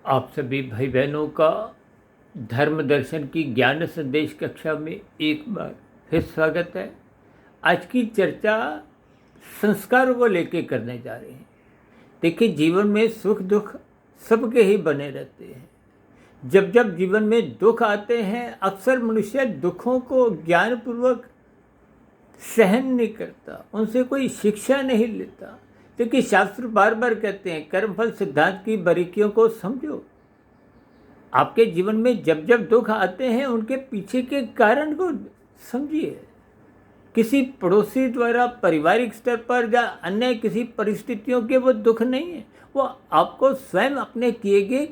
आप सभी भाई बहनों का धर्म दर्शन की ज्ञान संदेश कक्षा में एक बार फिर स्वागत है। आज की चर्चा संस्कारों को लेकर करने जा रहे हैं। देखिए, जीवन में सुख दुख सबके ही बने रहते हैं। जब जब जीवन में दुख आते हैं, अक्सर मनुष्य दुखों को ज्ञानपूर्वक सहन नहीं करता, उनसे कोई शिक्षा नहीं लेता। क्योंकि शास्त्र बार बार कहते हैं, कर्मफल सिद्धांत की बारीकियों को समझो। आपके जीवन में जब जब दुख आते हैं, उनके पीछे के कारण को समझिए। किसी पड़ोसी द्वारा पारिवारिक स्तर पर या अन्य किसी परिस्थितियों के वो दुख नहीं है, वो आपको स्वयं अपने किए गए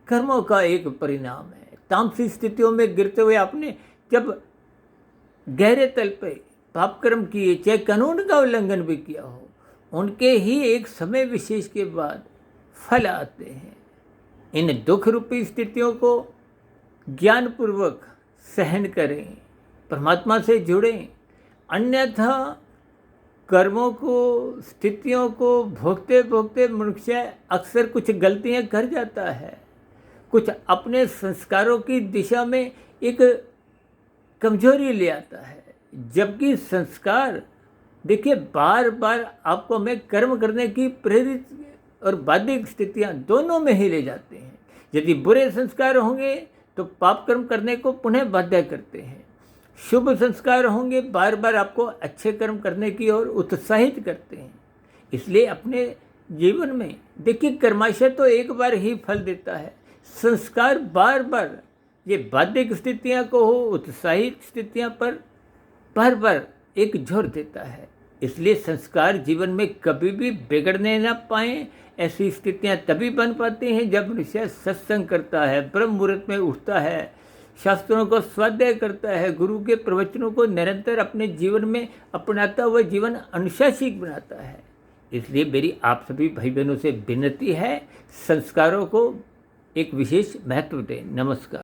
कर्मों का एक परिणाम है। तामसी स्थितियों में गिरते हुए आपने जब गहरे तल पे पाप कर्म किए, चाहे कानून का उल्लंघन भी किया हो, उनके ही एक समय विशेष के बाद फल आते हैं। इन दुख रूपी स्थितियों को ज्ञानपूर्वक सहन करें, परमात्मा से जुड़ें। अन्यथा कर्मों को, स्थितियों को भोगते भोगते मनुष्य अक्सर कुछ गलतियां कर जाता है, कुछ अपने संस्कारों की दिशा में एक कमजोरी ले आता है। जबकि संस्कार, देखिए, बार बार आपको हमें कर्म करने की प्रेरित और बाध्यक स्थितियां दोनों में ही ले जाते हैं। यदि बुरे संस्कार होंगे तो पाप कर्म करने को पुनः बाध्य करते हैं। शुभ संस्कार होंगे, बार बार आपको अच्छे कर्म करने की ओर उत्साहित करते हैं। इसलिए अपने जीवन में देखिए, कर्माशय तो एक बार ही फल देता है, संस्कार बार बार ये बाध्यक स्थितियां को हो, उत्साहित स्थितियां पर बार बार एक जोर देता है। इसलिए संस्कार जीवन में कभी भी बिगड़ने ना पाएं। ऐसी स्थितियां तभी बन पाती हैं जब मनुष्य सत्संग करता है, ब्रह्म मुहूर्त में उठता है, शास्त्रों को स्वाध्याय करता है, गुरु के प्रवचनों को निरंतर अपने जीवन में अपनाता हुआ जीवन अनुशासित बनाता है। इसलिए मेरी आप सभी भाई बहनों से विनती है, संस्कारों को एक विशेष महत्व दें। नमस्कार।